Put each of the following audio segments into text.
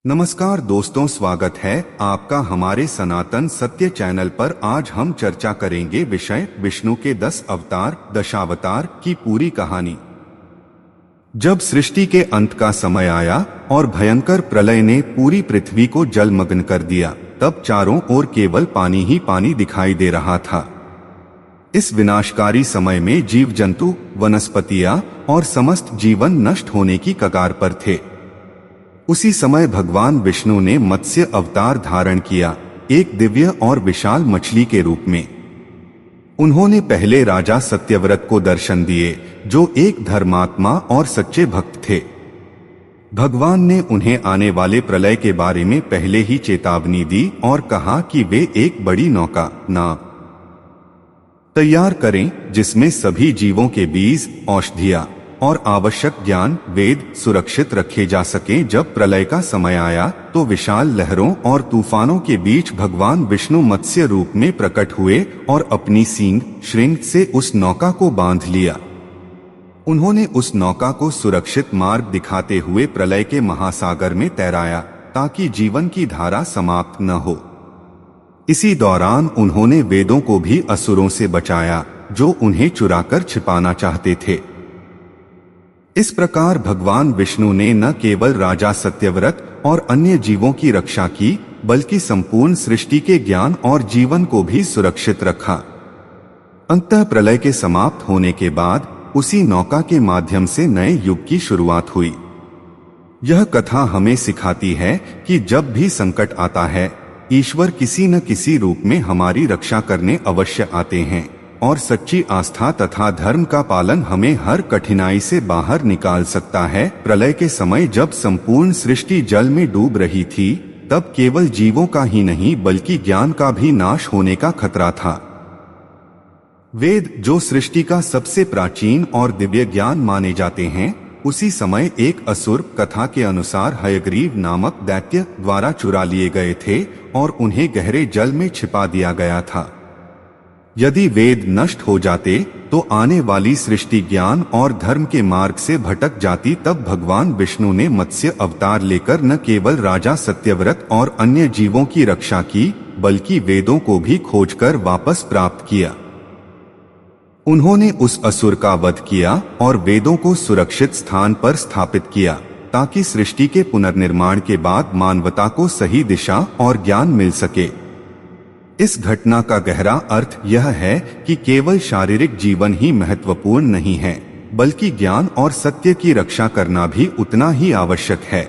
नमस्कार दोस्तों, स्वागत है आपका हमारे सनातन सत्य चैनल पर। आज हम चर्चा करेंगे विषय विष्णु के 10 अवतार दशावतार की पूरी कहानी। जब सृष्टि के अंत का समय आया और भयंकर प्रलय ने पूरी पृथ्वी को जलमग्न कर दिया, तब चारों ओर केवल पानी ही पानी दिखाई दे रहा था। इस विनाशकारी समय में जीव जंतु, वनस्पतियां और समस्त जीवन नष्ट होने की कगार पर थे। उसी समय भगवान विष्णु ने मत्स्य अवतार धारण किया, एक दिव्य और विशाल मछली के रूप में। उन्होंने पहले राजा सत्यव्रत को दर्शन दिए, जो एक धर्मात्मा और सच्चे भक्त थे। भगवान ने उन्हें आने वाले प्रलय के बारे में पहले ही चेतावनी दी और कहा कि वे एक बड़ी नौका नाव तैयार करें, जिसमें सभी जीवों के बीज, औषधियां और आवश्यक ज्ञान वेद सुरक्षित रखे जा सकें। जब प्रलय का समय आया तो विशाल लहरों और तूफानों के बीच भगवान विष्णु मत्स्य रूप में प्रकट हुए और अपनी सींग श्रृंग से उस नौका को बांध लिया। उन्होंने उस नौका को सुरक्षित मार्ग दिखाते हुए प्रलय के महासागर में तैराया, ताकि जीवन की धारा समाप्त न हो। इसी दौरान उन्होंने वेदों को भी असुरों से बचाया, जो उन्हें चुराकर छिपाना चाहते थे। इस प्रकार भगवान विष्णु ने न केवल राजा सत्यव्रत और अन्य जीवों की रक्षा की, बल्कि संपूर्ण सृष्टि के ज्ञान और जीवन को भी सुरक्षित रखा। अंततः प्रलय के समाप्त होने के बाद उसी नौका के माध्यम से नए युग की शुरुआत हुई। यह कथा हमें सिखाती है कि जब भी संकट आता है, ईश्वर किसी न किसी रूप में हमारी रक्षा करने अवश्य आते हैं, और सच्ची आस्था तथा धर्म का पालन हमें हर कठिनाई से बाहर निकाल सकता है। प्रलय के समय जब संपूर्ण सृष्टि जल में डूब रही थी, तब केवल जीवों का ही नहीं बल्कि ज्ञान का भी नाश होने का खतरा था। वेद, जो सृष्टि का सबसे प्राचीन और दिव्य ज्ञान माने जाते हैं, उसी समय एक असुर, कथा के अनुसार हयग्रीव नामक दैत्य द्वारा चुरा लिए गए थे और उन्हें गहरे जल में छिपा दिया गया था। यदि वेद नष्ट हो जाते तो आने वाली सृष्टि ज्ञान और धर्म के मार्ग से भटक जाती। तब भगवान विष्णु ने मत्स्य अवतार लेकर न केवल राजा सत्यव्रत और अन्य जीवों की रक्षा की, बल्कि वेदों को भी खोजकर वापस प्राप्त किया। उन्होंने उस असुर का वध किया और वेदों को सुरक्षित स्थान पर स्थापित किया, ताकि सृष्टि के पुनर्निर्माण के बाद मानवता को सही दिशा और ज्ञान मिल सके। इस घटना का गहरा अर्थ यह है कि केवल शारीरिक जीवन ही महत्वपूर्ण नहीं है, बल्कि ज्ञान और सत्य की रक्षा करना भी उतना ही आवश्यक है।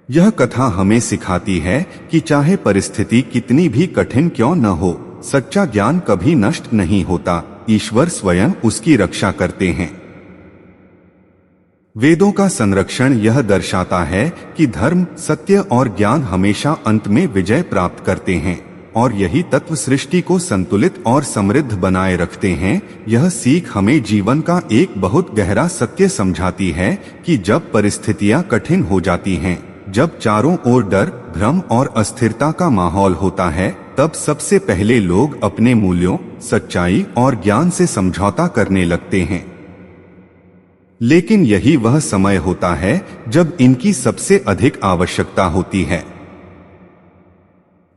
यह कथा हमें सिखाती है कि चाहे परिस्थिति कितनी भी कठिन क्यों न हो, सच्चा ज्ञान कभी नष्ट नहीं होता। ईश्वर स्वयं उसकी रक्षा करते हैं। वेदों का संरक्षण यह दर्शाता है कि धर्म, सत्य और ज्ञान हमेशा अंत में विजय प्राप्त करते हैं, और यही तत्व सृष्टि को संतुलित और समृद्ध बनाए रखते हैं। यह सीख हमें जीवन का एक बहुत गहरा सत्य समझाती है कि जब परिस्थितियां कठिन हो जाती हैं, जब चारों ओर डर, भ्रम और अस्थिरता का माहौल होता है, तब सबसे पहले लोग अपने मूल्यों, सच्चाई और ज्ञान से समझौता करने लगते हैं। लेकिन यही वह समय होता है जब इनकी सबसे अधिक आवश्यकता होती है।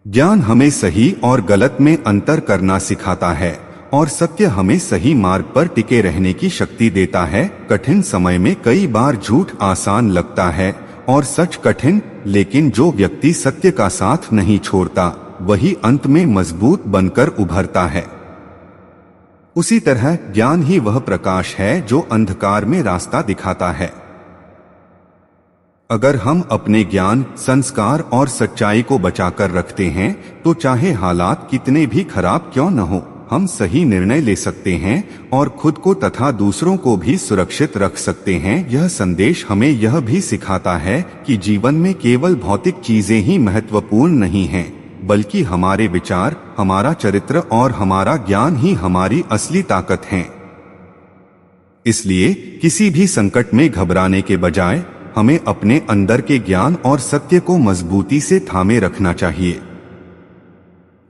ज्ञान हमें सही और गलत में अंतर करना सिखाता है, और सत्य हमें सही मार्ग पर टिके रहने की शक्ति देता है। कठिन समय में कई बार झूठ आसान लगता है और सच कठिन, लेकिन जो व्यक्ति सत्य का साथ नहीं छोड़ता, वही अंत में मजबूत बनकर उभरता है। उसी तरह ज्ञान ही वह प्रकाश है जो अंधकार में रास्ता दिखाता है। अगर हम अपने ज्ञान, संस्कार और सच्चाई को बचाकर रखते हैं, तो चाहे हालात कितने भी खराब क्यों न हो, हम सही निर्णय ले सकते हैं और खुद को तथा दूसरों को भी सुरक्षित रख सकते हैं। यह संदेश हमें यह भी सिखाता है कि जीवन में केवल भौतिक चीजें ही महत्वपूर्ण नहीं हैं, बल्कि हमारे विचार, हमारा चरित्र और हमारा ज्ञान ही हमारी असली ताकत हैं। इसलिए किसी भी संकट में घबराने के बजाय हमें अपने अंदर के ज्ञान और सत्य को मजबूती से थामे रखना चाहिए।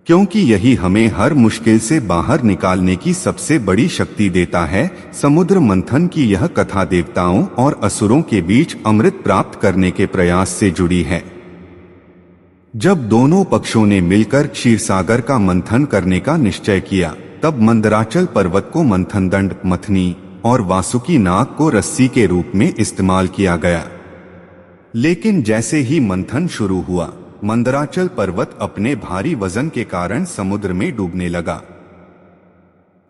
क्योंकि यही हमें हर मुश्किल से बाहर निकालने की सबसे बड़ी शक्ति देता है। समुद्र मंथन की यह कथा देवताओं और असुरों के बीच अमृत प्राप्त करने के प्रयास से जुड़ी है। जब दोनों पक्षों ने मिलकर क्षीरसागर का मंथन करने का निश्चय किया, तब मंदराचल पर्वत को मंथन दंड, मथनी और वासुकी नाग को रस्सी के रूप में इस्तेमाल किया गया। लेकिन जैसे ही मंथन शुरू हुआ, मंदराचल पर्वत अपने भारी वजन के कारण समुद्र में डूबने लगा।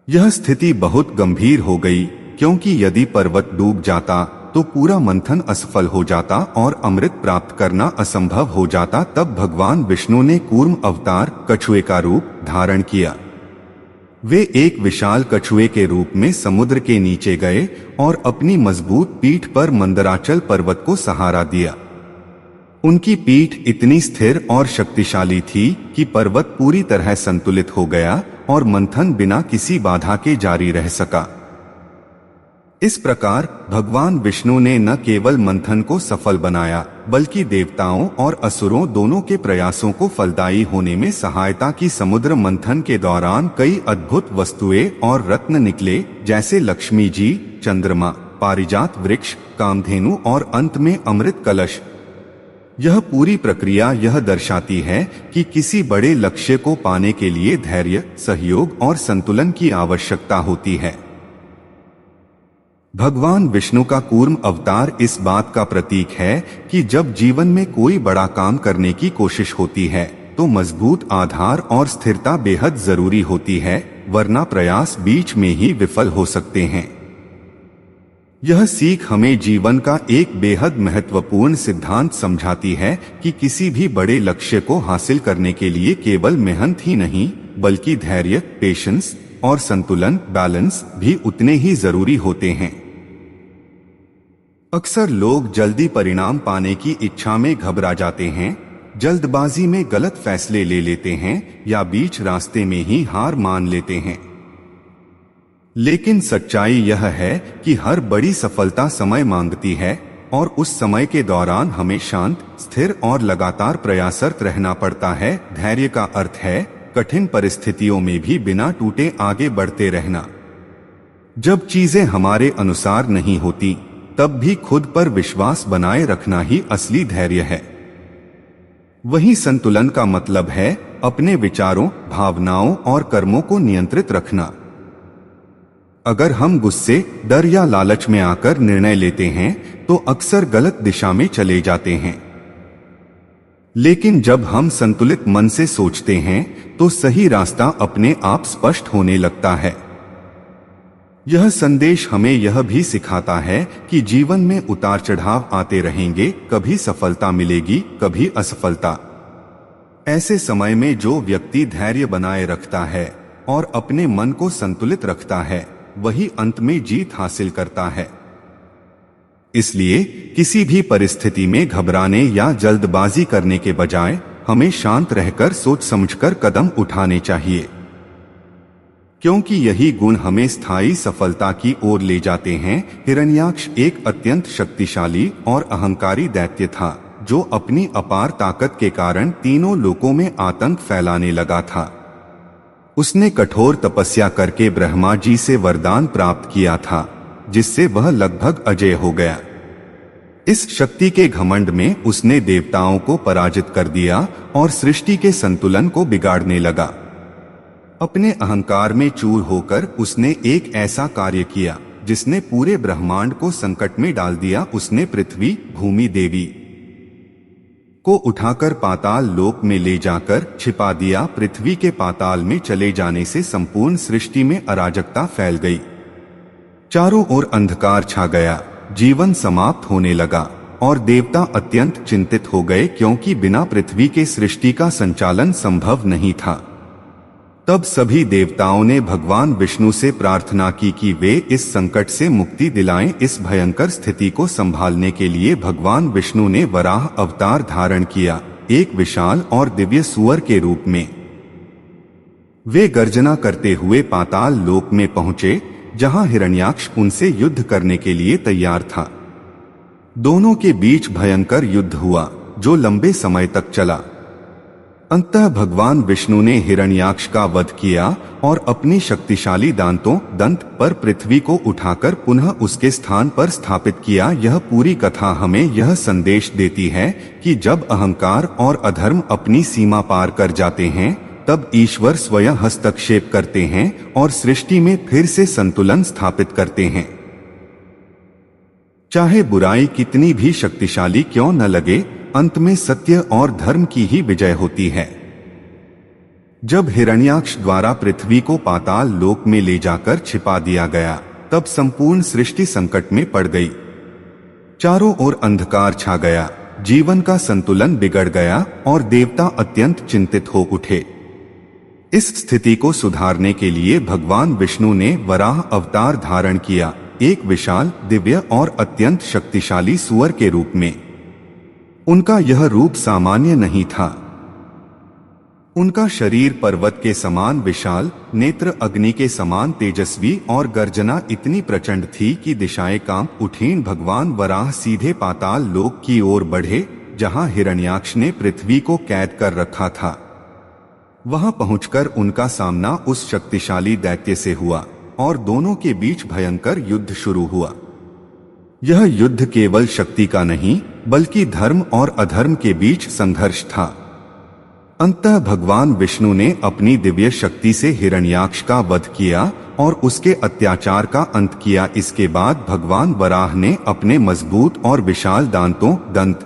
यह स्थिति बहुत गंभीर हो गई, क्योंकि यदि पर्वत डूब जाता तो पूरा मंथन असफल हो जाता और अमृत प्राप्त करना असंभव हो जाता। तब भगवान विष्णु ने कूर्म अवतार कछुए का रूप धारण किया। वे एक विशाल कछुए के रूप में समुद्र के नीचे गए और अपनी मजबूत पीठ पर मंदराचल पर्वत को सहारा दिया। उनकी पीठ इतनी स्थिर और शक्तिशाली थी कि पर्वत पूरी तरह संतुलित हो गया और मंथन बिना किसी बाधा के जारी रह सका। इस प्रकार भगवान विष्णु ने न केवल मंथन को सफल बनाया, बल्कि देवताओं और असुरों दोनों के प्रयासों को फलदायी होने में सहायता की। समुद्र मंथन के दौरान कई अद्भुत वस्तुएं और रत्न निकले, जैसे लक्ष्मी जी, चंद्रमा, पारिजात वृक्ष, कामधेनु और अंत में अमृत कलश। यह पूरी प्रक्रिया यह दर्शाती है कि किसी बड़े लक्ष्य को पाने के लिए धैर्य, सहयोग और संतुलन की आवश्यकता होती है। भगवान विष्णु का कूर्म अवतार इस बात का प्रतीक है कि जब जीवन में कोई बड़ा काम करने की कोशिश होती है तो मजबूत आधार और स्थिरता बेहद जरूरी होती है, वरना प्रयास बीच में ही विफल हो सकते हैं। यह सीख हमें जीवन का एक बेहद महत्वपूर्ण सिद्धांत समझाती है कि किसी भी बड़े लक्ष्य को हासिल करने के लिए केवल मेहनत ही नहीं, बल्कि धैर्य, पेशेंस और संतुलन, बैलेंस भी उतने ही जरूरी होते हैं। अक्सर लोग जल्दी परिणाम पाने की इच्छा में घबरा जाते हैं, जल्दबाजी में गलत फैसले ले लेते हैं या बीच रास्ते में ही हार मान लेते हैं। लेकिन सच्चाई यह है कि हर बड़ी सफलता समय मांगती है और उस समय के दौरान हमें शांत, स्थिर और लगातार प्रयासरत रहना पड़ता है। धैर्य का अर्थ है कठिन परिस्थितियों में भी बिना टूटे आगे बढ़ते रहना। जब चीजें हमारे अनुसार नहीं होती, तब भी खुद पर विश्वास बनाए रखना ही असली धैर्य है। वहीं संतुलन का मतलब है अपने विचारों, भावनाओं और कर्मों को नियंत्रित रखना। अगर हम गुस्से, डर या लालच में आकर निर्णय लेते हैं तो अक्सर गलत दिशा में चले जाते हैं। लेकिन जब हम संतुलित मन से सोचते हैं तो सही रास्ता अपने आप स्पष्ट होने लगता है। यह संदेश हमें यह भी सिखाता है कि जीवन में उतार चढ़ाव आते रहेंगे, कभी सफलता मिलेगी, कभी असफलता। ऐसे समय में जो व्यक्ति धैर्य बनाए रखता है और अपने मन को संतुलित रखता है, वही अंत में जीत हासिल करता है। इसलिए किसी भी परिस्थिति में घबराने या जल्दबाजी करने के बजाय हमें शांत रहकर सोच समझकर कदम उठाने चाहिए, क्योंकि यही गुण हमें स्थायी सफलता की ओर ले जाते हैं। हिरण्याक्ष एक अत्यंत शक्तिशाली और अहंकारी दैत्य था, जो अपनी अपार ताकत के कारण तीनों लोकों में आतंक फैलाने लगा था। उसने कठोर तपस्या करके ब्रह्मा जी से वरदान प्राप्त किया था, जिससे वह लगभग अजेय हो गया। इस शक्ति के घमंड में उसने देवताओं को पराजित कर दिया और सृष्टि के संतुलन को बिगाड़ने लगा। अपने अहंकार में चूर होकर उसने एक ऐसा कार्य किया जिसने पूरे ब्रह्मांड को संकट में डाल दिया। उसने पृथ्वी, भूमि देवी को उठाकर पाताल लोक में ले जाकर छिपा दिया। पृथ्वी के पाताल में चले जाने से संपूर्ण सृष्टि में अराजकता फैल गई। चारों ओर अंधकार छा गया, जीवन समाप्त होने लगा और देवता अत्यंत चिंतित हो गए, क्योंकि बिना पृथ्वी के सृष्टि का संचालन संभव नहीं था। तब सभी देवताओं ने भगवान विष्णु से प्रार्थना की कि वे इस संकट से मुक्ति दिलाएं। इस भयंकर स्थिति को संभालने के लिए भगवान विष्णु ने वराह अवतार धारण किया, एक विशाल और दिव्य सूअर के रूप में। वे गर्जना करते हुए पाताल लोक में पहुंचे, जहां हिरण्याक्ष उनसे युद्ध करने के लिए तैयार था। दोनों के बीच भयंकर युद्ध हुआ, जो लंबे समय तक चला। अंततः भगवान विष्णु ने हिरण्याक्ष का वध किया और अपनी शक्तिशाली दंत पर पृथ्वी को उठाकर पुनः उसके स्थान पर स्थापित किया। यह पूरी कथा हमें यह संदेश देती है कि जब अहंकार और अधर्म अपनी सीमा पार कर जाते हैं, तब ईश्वर स्वयं हस्तक्षेप करते हैं और सृष्टि में फिर से संतुलन स्थापित करते हैं। चाहे बुराई कितनी भी शक्तिशाली क्यों न लगे, अंत में सत्य और धर्म की ही विजय होती है। जब हिरण्याक्ष द्वारा पृथ्वी को पाताल लोक में ले जाकर छिपा दिया गया, तब संपूर्ण सृष्टि संकट में पड़ गई। चारों ओर अंधकार छा गया, जीवन का संतुलन बिगड़ गया और देवता अत्यंत चिंतित हो उठे। इस स्थिति को सुधारने के लिए भगवान विष्णु ने वराह अवतार धारण किया, एक विशाल, दिव्य और अत्यंत शक्तिशाली सूअर के रूप में। उनका यह रूप सामान्य नहीं था। उनका शरीर पर्वत के समान विशाल, नेत्र अग्नि के समान तेजस्वी और गर्जना इतनी प्रचंड थी कि दिशाएं कांप उठीं। भगवान वराह सीधे पाताल लोक की ओर बढ़े, जहां हिरण्याक्ष ने पृथ्वी को कैद कर रखा था। वहां पहुंचकर उनका सामना उस शक्तिशाली दैत्य से हुआ और दोनों के बीच भयंकर युद्ध शुरू हुआ। यह युद्ध केवल शक्ति का नहीं, बल्कि धर्म और अधर्म के बीच संघर्ष था। अंततः भगवान विष्णु ने अपनी दिव्य शक्ति से हिरण्याक्ष का वध किया और उसके अत्याचार का अंत किया। इसके बाद भगवान वराह ने अपने मजबूत और विशाल दंत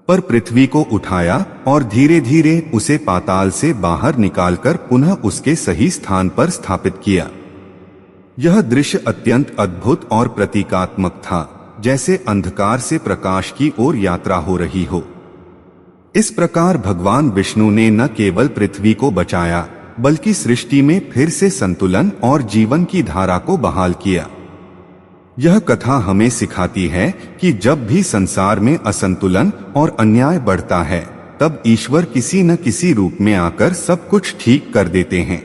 पर पृथ्वी को उठाया और धीरे धीरे उसे पाताल से बाहर निकालकर पुनः उसके सही स्थान पर स्थापित किया। यह दृश्य अत्यंत अद्भुत और प्रतीकात्मक था, जैसे अंधकार से प्रकाश की ओर यात्रा हो रही हो। इस प्रकार भगवान विष्णु ने न केवल पृथ्वी को बचाया, बल्कि सृष्टि में फिर से संतुलन और जीवन की धारा को बहाल किया। यह कथा हमें सिखाती है कि जब भी संसार में असंतुलन और अन्याय बढ़ता है, तब ईश्वर किसी न किसी रूप में आकर सब कुछ ठीक कर देते हैं।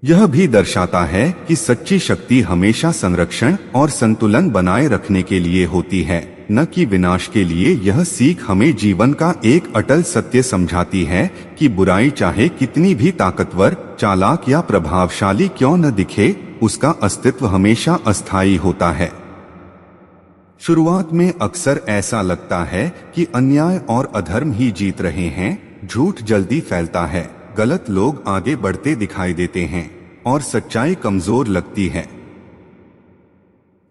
यह भी दर्शाता है कि सच्ची शक्ति हमेशा संरक्षण और संतुलन बनाए रखने के लिए होती है, न कि विनाश के लिए। यह सीख हमें जीवन का एक अटल सत्य समझाती है कि बुराई चाहे कितनी भी ताकतवर, चालाक या प्रभावशाली क्यों न दिखे, उसका अस्तित्व हमेशा अस्थायी होता है। शुरुआत में अक्सर ऐसा लगता है कि अन्याय और अधर्म ही जीत रहे हैं, झूठ जल्दी फैलता है, गलत लोग आगे बढ़ते दिखाई देते हैं और सच्चाई कमजोर लगती है।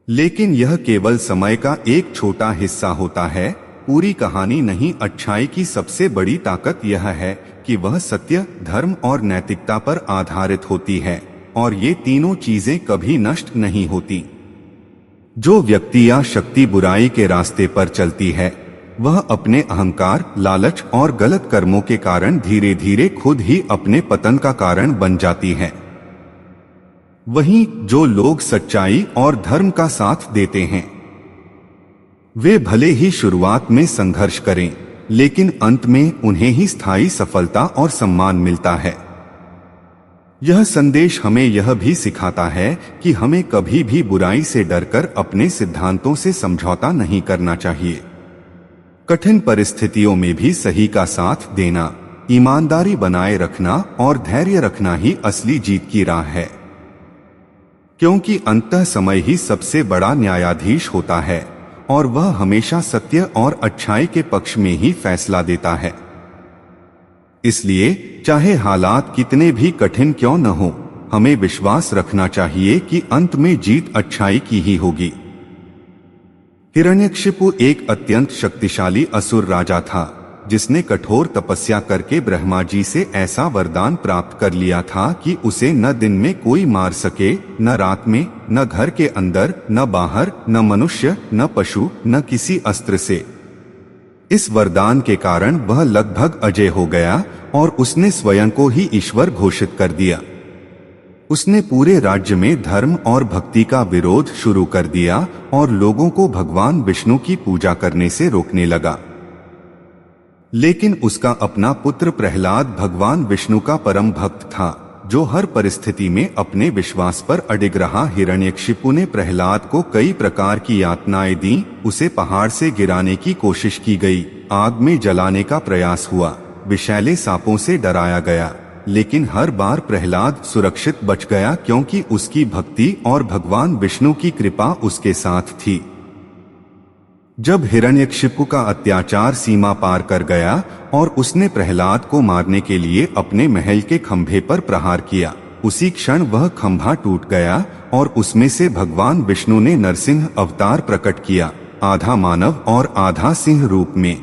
लेकिन यह केवल समय का एक छोटा हिस्सा होता है, पूरी कहानी नहीं। अच्छाई की सबसे बड़ी ताकत यह है कि वह सत्य, धर्म और नैतिकता पर आधारित होती है, और ये तीनों चीजें कभी नष्ट नहीं होती। जो व्यक्ति या शक्ति बुराई के रास्ते पर चलती है, वह अपने अहंकार, लालच और गलत कर्मों के कारण धीरे धीरे खुद ही अपने पतन का कारण बन जाती है। वहीं जो लोग सच्चाई और धर्म का साथ देते हैं, वे भले ही शुरुआत में संघर्ष करें, लेकिन अंत में उन्हें ही स्थायी सफलता और सम्मान मिलता है। यह संदेश हमें यह भी सिखाता है कि हमें कभी भी बुराई से डरकर अपने सिद्धांतों से समझौता नहीं करना चाहिए। कठिन परिस्थितियों में भी सही का साथ देना, ईमानदारी बनाए रखना और धैर्य रखना ही असली जीत की राह है, क्योंकि अंततः समय ही सबसे बड़ा न्यायाधीश होता है और वह हमेशा सत्य और अच्छाई के पक्ष में ही फैसला देता है। इसलिए चाहे हालात कितने भी कठिन क्यों न हो, हमें विश्वास रखना चाहिए कि अंत में जीत अच्छाई की ही होगी। हिरण्यकशिपु एक अत्यंत शक्तिशाली असुर राजा था, जिसने कठोर तपस्या करके ब्रह्मा जी से ऐसा वरदान प्राप्त कर लिया था कि उसे न दिन में कोई मार सके, न रात में, न घर के अंदर, न बाहर, न मनुष्य, न पशु, न किसी अस्त्र से। इस वरदान के कारण वह लगभग अजय हो गया और उसने स्वयं को ही ईश्वर घोषित कर दिया। उसने पूरे राज्य में धर्म और भक्ति का विरोध शुरू कर दिया और लोगों को भगवान विष्णु की पूजा करने से रोकने लगा। लेकिन उसका अपना पुत्र प्रहलाद भगवान विष्णु का परम भक्त था, जो हर परिस्थिति में अपने विश्वास पर अडिग रहा। हिरण्यकशिपु ने प्रहलाद को कई प्रकार की यातनाएं दी। उसे पहाड़ से गिराने की कोशिश की गई, आग में जलाने का प्रयास हुआ, विषैले सांपों से डराया गया, लेकिन हर बार प्रहलाद सुरक्षित बच गया क्योंकि उसकी भक्ति और भगवान विष्णु की कृपा उसके साथ थी। जब हिरण्यकशिपु का अत्याचार सीमा पार कर गया और उसने प्रहलाद को मारने के लिए अपने महल के खंभे पर प्रहार किया, उसी क्षण वह खंभा टूट गया और उसमें से भगवान विष्णु ने नरसिंह अवतार प्रकट किया, आधा मानव और आधा सिंह रूप में।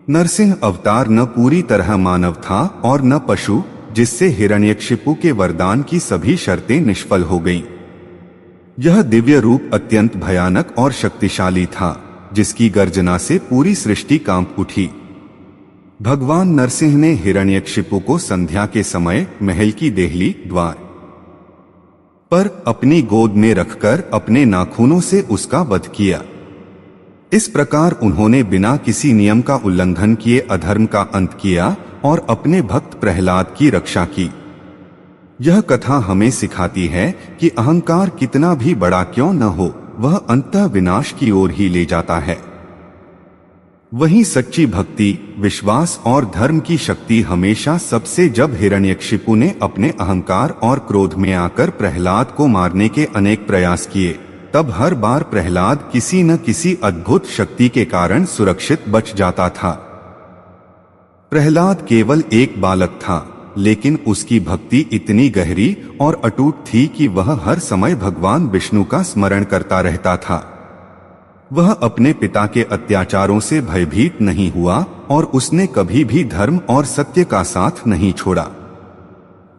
नरसिंह अवतार न पूरी तरह मानव था और न पशु, जिससे हिरण्यकशिपु के वरदान की सभी शर्तें निष्फल हो गईं। यह दिव्य रूप अत्यंत भयानक और शक्तिशाली था, जिसकी गर्जना से पूरी सृष्टि कांप उठी। भगवान नरसिंह ने हिरण्यकशिपु को संध्या के समय महल की देहली द्वार पर अपनी गोद में रखकर अपने नाखूनों से उसका वध किया। इस प्रकार उन्होंने बिना किसी नियम का उल्लंघन किए अधर्म का अंत किया और अपने भक्त प्रहलाद की रक्षा की। यह कथा हमें सिखाती है कि अहंकार कितना भी बड़ा क्यों न हो, वह अंततः विनाश की ओर ही ले जाता है। वहीं सच्ची भक्ति, विश्वास और धर्म की शक्ति हमेशा सबसे। जब हिरण्यकशिपु ने अपने अहंकार और क्रोध में आकर प्रहलाद को मारने के अनेक प्रयास किए, तब हर बार प्रहलाद किसी न किसी अद्भुत शक्ति के कारण सुरक्षित बच जाता था। प्रहलाद केवल एक बालक था, लेकिन उसकी भक्ति इतनी गहरी और अटूट थी कि वह हर समय भगवान विष्णु का स्मरण करता रहता था। वह अपने पिता के अत्याचारों से भयभीत नहीं हुआ और उसने कभी भी धर्म और सत्य का साथ नहीं छोड़ा।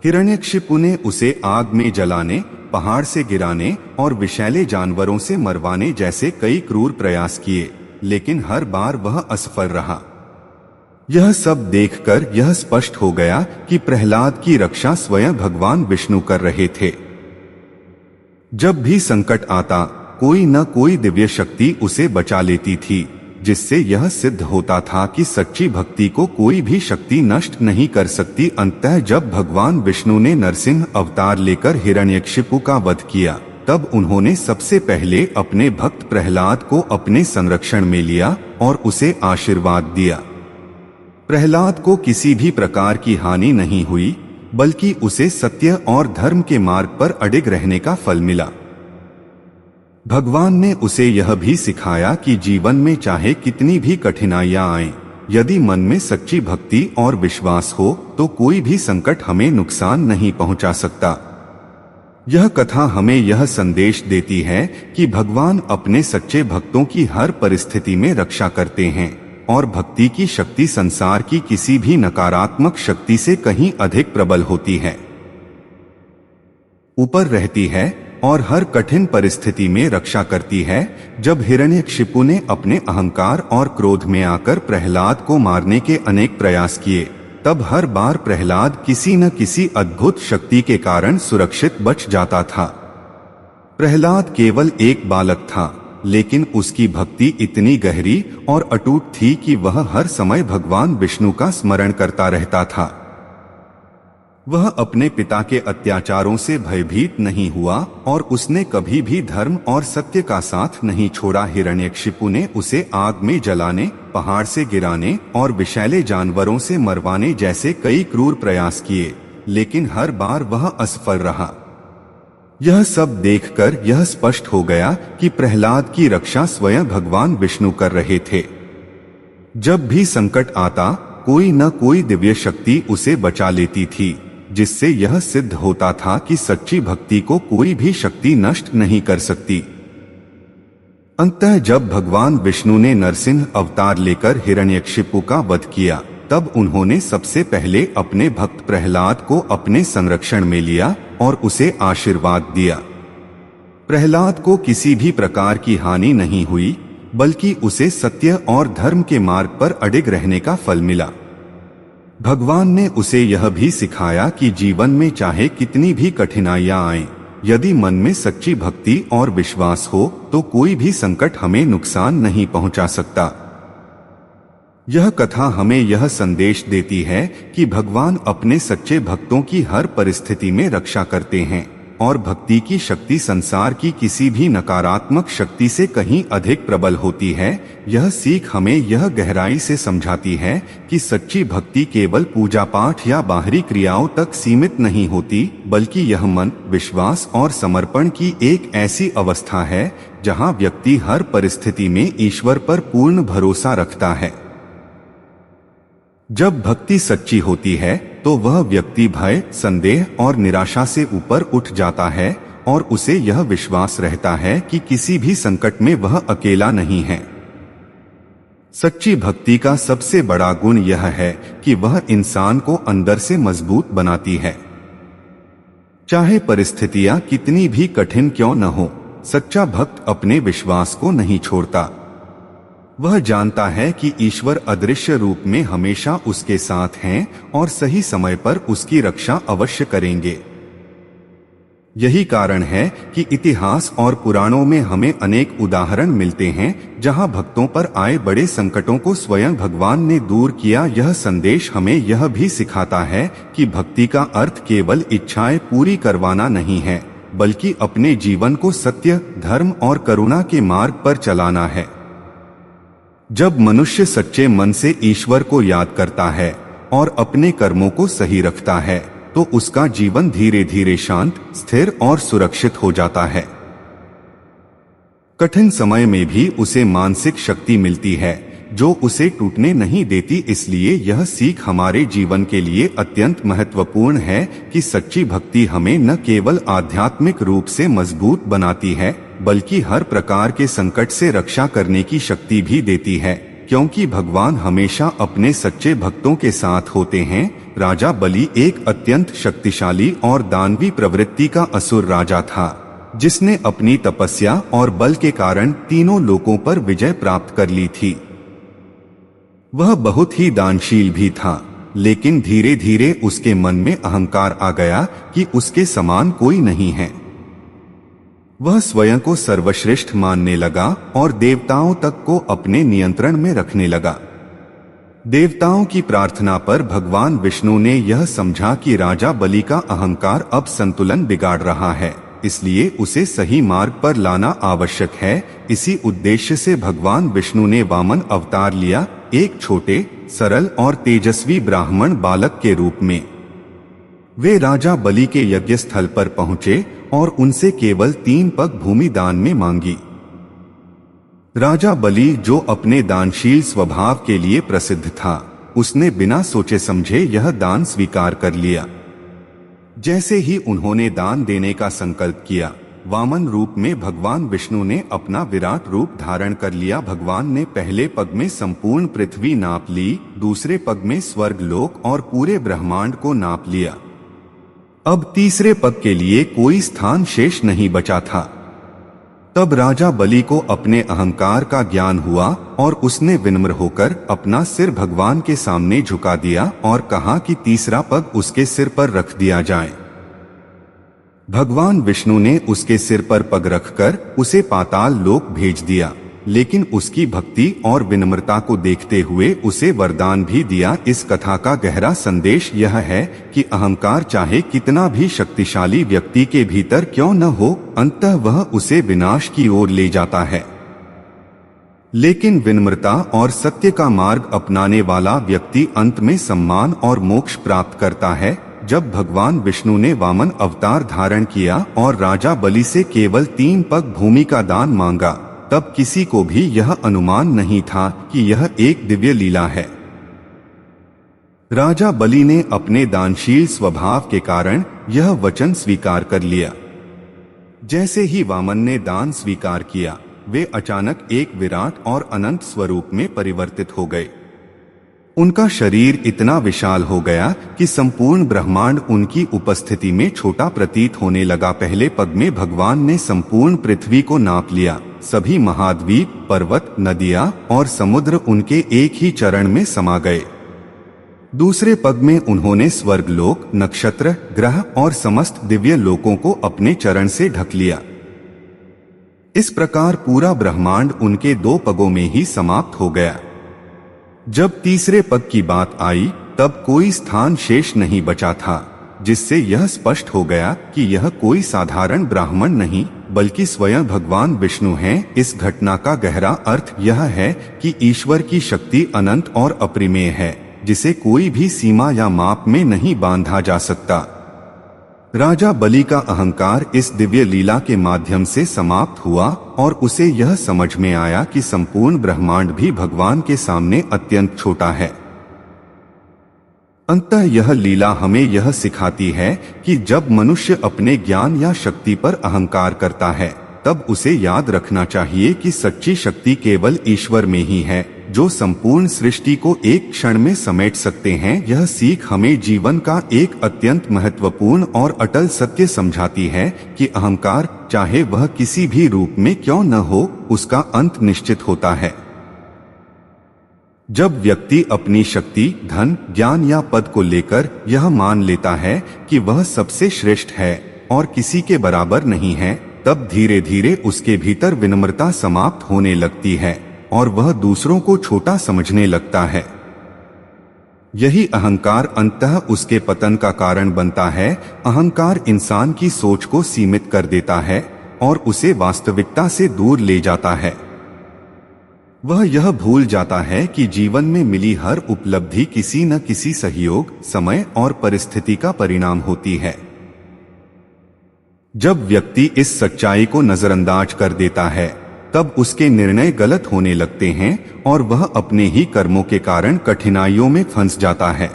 हिरण्यकशिपु ने उसे आग में जलाने, पहाड़ से गिराने और विषैले जानवरों से मरवाने जैसे कई क्रूर प्रयास किए, लेकिन हर बार वह असफल रहा। यह सब देखकर यह स्पष्ट हो गया कि प्रहलाद की रक्षा स्वयं भगवान विष्णु कर रहे थे। जब भी संकट आता, कोई न कोई दिव्य शक्ति उसे बचा लेती थी, जिससे यह सिद्ध होता था कि सच्ची भक्ति को कोई भी शक्ति नष्ट नहीं कर सकती। अंततः जब भगवान विष्णु ने नरसिंह अवतार लेकर हिरण्यकशिपु का वध किया, तब उन्होंने सबसे पहले अपने भक्त प्रहलाद को अपने संरक्षण में लिया और उसे आशीर्वाद दिया। प्रहलाद को किसी भी प्रकार की हानि नहीं हुई, बल्कि उसे सत्य और धर्म के मार्ग पर अडिग रहने का फल मिला। भगवान ने उसे यह भी सिखाया कि जीवन में चाहे कितनी भी कठिनाइयां आएं, यदि मन में सच्ची भक्ति और विश्वास हो तो कोई भी संकट हमें नुकसान नहीं पहुंचा सकता। यह कथा हमें यह संदेश देती है कि भगवान अपने सच्चे भक्तों की हर परिस्थिति में रक्षा करते हैं और भक्ति की शक्ति संसार की किसी भी नकारात्मक शक्ति से कहीं अधिक प्रबल होती है, ऊपर रहती है और हर कठिन परिस्थिति में रक्षा करती है। जब हिरण्यकशिपु ने अपने अहंकार और क्रोध में आकर प्रहलाद को मारने के अनेक प्रयास किए, तब हर बार प्रहलाद किसी न किसी अद्भुत शक्ति के कारण सुरक्षित बच जाता था। प्रहलाद केवल एक बालक था, लेकिन उसकी भक्ति इतनी गहरी और अटूट थी कि वह हर समय भगवान विष्णु का स्मरण करता रहता था। वह अपने पिता के अत्याचारों से भयभीत नहीं हुआ और उसने कभी भी धर्म और सत्य का साथ नहीं छोड़ा। हिरण्यकशिपु ने उसे आग में जलाने, पहाड़ से गिराने और विषैले जानवरों से मरवाने जैसे कई क्रूर प्रयास किए, लेकिन हर बार वह असफल रहा। यह सब देखकर यह स्पष्ट हो गया कि प्रहलाद की रक्षा स्वयं भगवान विष्णु कर रहे थे। जब भी संकट आता, कोई न कोई दिव्य शक्ति उसे बचा लेती थी, जिससे यह सिद्ध होता था कि सच्ची भक्ति को कोई भी शक्ति नष्ट नहीं कर सकती। अंततः जब भगवान विष्णु ने नरसिंह अवतार लेकर हिरण्यकशिपु का वध किया, तब उन्होंने सबसे पहले अपने भक्त प्रहलाद को अपने संरक्षण में लिया और उसे आशीर्वाद दिया। प्रहलाद को किसी भी प्रकार की हानि नहीं हुई, बल्कि उसे सत्य और धर्म के मार्ग पर अडिग रहने का फल मिला। भगवान ने उसे यह भी सिखाया कि जीवन में चाहे कितनी भी कठिनाइयां आएं, यदि मन में सच्ची भक्ति और विश्वास हो तो कोई भी संकट हमें नुकसान नहीं पहुंचा सकता। यह कथा हमें यह संदेश देती है कि भगवान अपने सच्चे भक्तों की हर परिस्थिति में रक्षा करते हैं और भक्ति की शक्ति संसार की किसी भी नकारात्मक शक्ति से कहीं अधिक प्रबल होती है। यह सीख हमें यह गहराई से समझाती है कि सच्ची भक्ति केवल पूजा पाठ या बाहरी क्रियाओं तक सीमित नहीं होती, बल्कि यह मन, विश्वास और समर्पण की एक ऐसी अवस्था है जहां व्यक्ति हर परिस्थिति में ईश्वर पर पूर्ण भरोसा रखता है। जब भक्ति सच्ची होती है तो वह व्यक्ति भय, संदेह और निराशा से ऊपर उठ जाता है और उसे यह विश्वास रहता है कि किसी भी संकट में वह अकेला नहीं है। सच्ची भक्ति का सबसे बड़ा गुण यह है कि वह इंसान को अंदर से मजबूत बनाती है। चाहे परिस्थितियां कितनी भी कठिन क्यों न हो, सच्चा भक्त अपने विश्वास को नहीं छोड़ता। वह जानता है कि ईश्वर अदृश्य रूप में हमेशा उसके साथ हैं और सही समय पर उसकी रक्षा अवश्य करेंगे। यही कारण है कि इतिहास और पुराणों में हमें अनेक उदाहरण मिलते हैं जहां भक्तों पर आए बड़े संकटों को स्वयं भगवान ने दूर किया। यह संदेश हमें यह भी सिखाता है कि भक्ति का अर्थ केवल इच्छाएं पूरी करवाना नहीं है, बल्कि अपने जीवन को सत्य, धर्म और करुणा के मार्ग पर चलाना है। जब मनुष्य सच्चे मन से ईश्वर को याद करता है और अपने कर्मों को सही रखता है तो उसका जीवन धीरे धीरे शांत, स्थिर और सुरक्षित हो जाता है। कठिन समय में भी उसे मानसिक शक्ति मिलती है जो उसे टूटने नहीं देती। इसलिए यह सीख हमारे जीवन के लिए अत्यंत महत्वपूर्ण है कि सच्ची भक्ति हमें न केवल आध्यात्मिक रूप से मजबूत बनाती है, बल्कि हर प्रकार के संकट से रक्षा करने की शक्ति भी देती है, क्योंकि भगवान हमेशा अपने सच्चे भक्तों के साथ होते हैं। राजा बलि एक अत्यंत शक्तिशाली और दानवी प्रवृत्ति का असुर राजा था, जिसने अपनी तपस्या और बल के कारण तीनों लोकों पर विजय प्राप्त कर ली थी। वह बहुत ही दानशील भी था, लेकिन धीरे धीरे उसके मन में अहंकार आ गया कि उसके समान कोई नहीं है। वह स्वयं को सर्वश्रेष्ठ मानने लगा और देवताओं तक को अपने नियंत्रण में रखने लगा। देवताओं की प्रार्थना पर भगवान विष्णु ने यह समझा कि राजा बलि का अहंकार अब संतुलन बिगाड़ रहा है, इसलिए उसे सही मार्ग पर लाना आवश्यक है। इसी उद्देश्य से भगवान विष्णु ने वामन अवतार लिया, एक छोटे, सरल और तेजस्वी ब्राह्मण बालक के रूप में। वे राजा बलि के यज्ञ स्थल पर पहुंचे और उनसे केवल 3 पग भूमि दान में मांगी। राजा बलि, जो अपने दानशील स्वभाव के लिए प्रसिद्ध था, उसने बिना सोचे समझे यह दान स्वीकार कर लिया। जैसे ही उन्होंने दान देने का संकल्प किया, वामन रूप में भगवान विष्णु ने अपना विराट रूप धारण कर लिया। भगवान ने पहले पग में संपूर्ण पृथ्वी नाप ली, दूसरे पग में स्वर्ग लोक और पूरे ब्रह्मांड को नाप लिया। अब तीसरे पग के लिए कोई स्थान शेष नहीं बचा था। तब राजा बलि को अपने अहंकार का ज्ञान हुआ और उसने विनम्र होकर अपना सिर भगवान के सामने झुका दिया और कहा कि तीसरा पग उसके सिर पर रख दिया जाए। भगवान विष्णु ने उसके सिर पर पग रखकर उसे पाताल लोक भेज दिया, लेकिन उसकी भक्ति और विनम्रता को देखते हुए उसे वरदान भी दिया। इस कथा का गहरा संदेश यह है कि अहंकार चाहे कितना भी शक्तिशाली व्यक्ति के भीतर क्यों न हो, अंततः वह उसे विनाश की ओर ले जाता है। लेकिन विनम्रता और सत्य का मार्ग अपनाने वाला व्यक्ति अंत में सम्मान और मोक्ष प्राप्त करता है। जब भगवान विष्णु ने वामन अवतार धारण किया और राजा बलि से केवल 3 पग भूमि का दान मांगा, तब किसी को भी यह अनुमान नहीं था कि यह एक दिव्य लीला है। राजा बलि ने अपने दानशील स्वभाव के कारण यह वचन स्वीकार कर लिया। जैसे ही वामन ने दान स्वीकार किया, वे अचानक एक विराट और अनंत स्वरूप में परिवर्तित हो गए। उनका शरीर इतना विशाल हो गया कि संपूर्ण ब्रह्मांड उनकी उपस्थिति में छोटा प्रतीत होने लगा। पहले पग में भगवान ने संपूर्ण पृथ्वी को नाप लिया। सभी महाद्वीप, पर्वत, नदियां और समुद्र उनके एक ही चरण में समा गए। दूसरे पग में उन्होंने स्वर्गलोक, नक्षत्र, ग्रह और समस्त दिव्य लोकों को अपने चरण से ढक लिया। इस प्रकार पूरा ब्रह्मांड उनके 2 पगों में ही समाप्त हो गया। जब तीसरे पद की बात आई तब कोई स्थान शेष नहीं बचा था, जिससे यह स्पष्ट हो गया कि यह कोई साधारण ब्राह्मण नहीं बल्कि स्वयं भगवान विष्णु हैं। इस घटना का गहरा अर्थ यह है कि ईश्वर की शक्ति अनंत और अप्रमेय है, जिसे कोई भी सीमा या माप में नहीं बांधा जा सकता। राजा बलि का अहंकार इस दिव्य लीला के माध्यम से समाप्त हुआ और उसे यह समझ में आया कि संपूर्ण ब्रह्मांड भी भगवान के सामने अत्यंत छोटा है। अंततः यह लीला हमें यह सिखाती है कि जब मनुष्य अपने ज्ञान या शक्ति पर अहंकार करता है तब उसे याद रखना चाहिए कि सच्ची शक्ति केवल ईश्वर में ही है, जो संपूर्ण सृष्टि को एक क्षण में समेट सकते हैं। यह सीख हमें जीवन का एक अत्यंत महत्वपूर्ण और अटल सत्य समझाती है कि अहंकार, चाहे वह किसी भी रूप में क्यों न हो, उसका अंत निश्चित होता है। जब व्यक्ति अपनी शक्ति, धन, ज्ञान या पद को लेकर यह मान लेता है कि वह सबसे श्रेष्ठ है और किसी के बराबर नहीं है, तब धीरे धीरे उसके भीतर विनम्रता समाप्त होने लगती है और वह दूसरों को छोटा समझने लगता है। यही अहंकार अंततः उसके पतन का कारण बनता है। अहंकार इंसान की सोच को सीमित कर देता है और उसे वास्तविकता से दूर ले जाता है। वह यह भूल जाता है कि जीवन में मिली हर उपलब्धि किसी न किसी सहयोग, समय और परिस्थिति का परिणाम होती है। जब व्यक्ति इस सच्चाई को नजरअंदाज कर देता है तब उसके निर्णय गलत होने लगते हैं और वह अपने ही कर्मों के कारण कठिनाइयों में फंस जाता है।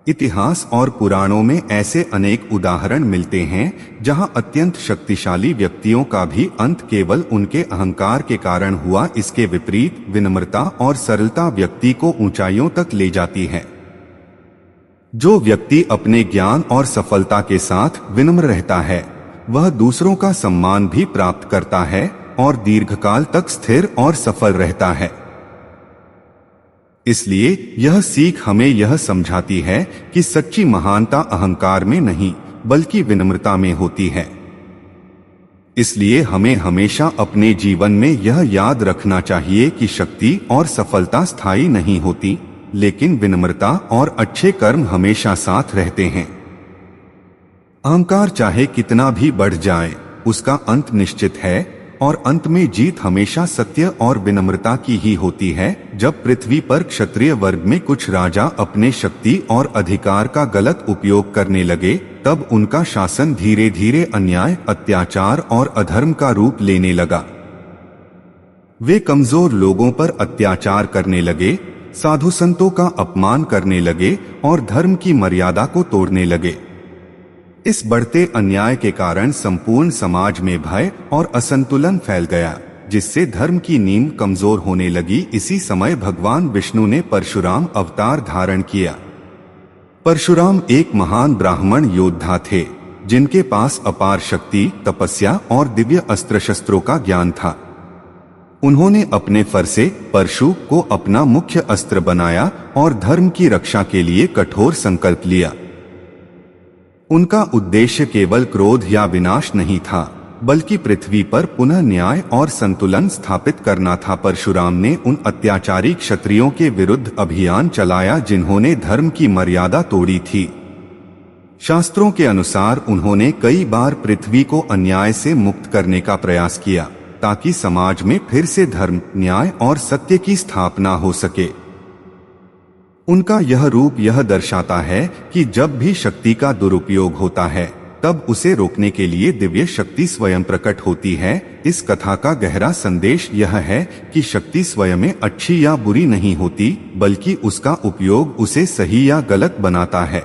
इतिहास और पुराणों में ऐसे अनेक उदाहरण मिलते हैं जहां अत्यंत शक्तिशाली व्यक्तियों का भी अंत केवल उनके अहंकार के कारण हुआ। इसके विपरीत विनम्रता और सरलता व्यक्ति को ऊंचाइयों तक ले जाती है। जो व्यक्ति अपने ज्ञान और सफलता के साथ विनम्र रहता है वह दूसरों का सम्मान भी प्राप्त करता है और दीर्घकाल तक स्थिर और सफल रहता है। इसलिए यह सीख हमें यह समझाती है कि सच्ची महानता अहंकार में नहीं बल्कि विनम्रता में होती है। इसलिए हमें हमेशा अपने जीवन में यह याद रखना चाहिए कि शक्ति और सफलता स्थायी नहीं होती, लेकिन विनम्रता और अच्छे कर्म हमेशा साथ रहते हैं। अहंकार चाहे कितना भी बढ़ जाए, उसका अंत निश्चित है और अंत में जीत हमेशा सत्य और विनम्रता की ही होती है। जब पृथ्वी पर क्षत्रिय वर्ग में कुछ राजा अपने शक्ति और अधिकार का गलत उपयोग करने लगे, तब उनका शासन धीरे धीरे अन्याय, अत्याचार और अधर्म का रूप लेने लगा। वे कमजोर लोगों पर अत्याचार करने लगे, साधु संतों का अपमान करने लगे और धर्म की मर्यादा को तोड़ने लगे। इस बढ़ते अन्याय के कारण संपूर्ण समाज में भय और असंतुलन फैल गया, जिससे धर्म की नींव कमजोर होने लगी। इसी समय भगवान विष्णु ने परशुराम अवतार धारण किया। परशुराम एक महान ब्राह्मण योद्धा थे, जिनके पास अपार शक्ति, तपस्या और दिव्य अस्त्र शस्त्रों का ज्ञान था। उन्होंने अपने फरसे परशु को अपना मुख्य अस्त्र बनाया और धर्म की रक्षा के लिए कठोर संकल्प लिया। उनका उद्देश्य केवल क्रोध या विनाश नहीं था, बल्कि पृथ्वी पर पुनः न्याय और संतुलन स्थापित करना था। परशुराम ने उन अत्याचारी क्षत्रियों के विरुद्ध अभियान चलाया जिन्होंने धर्म की मर्यादा तोड़ी थी। शास्त्रों के अनुसार उन्होंने कई बार पृथ्वी को अन्याय से मुक्त करने का प्रयास किया, ताकि समाज में फिर से धर्म, न्याय और सत्य की स्थापना हो सके। उनका यह रूप यह दर्शाता है कि जब भी शक्ति का दुरुपयोग होता है तब उसे रोकने के लिए दिव्य शक्ति स्वयं प्रकट होती है। इस कथा का गहरा संदेश यह है कि शक्ति स्वयं में अच्छी या बुरी नहीं होती, बल्कि उसका उपयोग उसे सही या गलत बनाता है।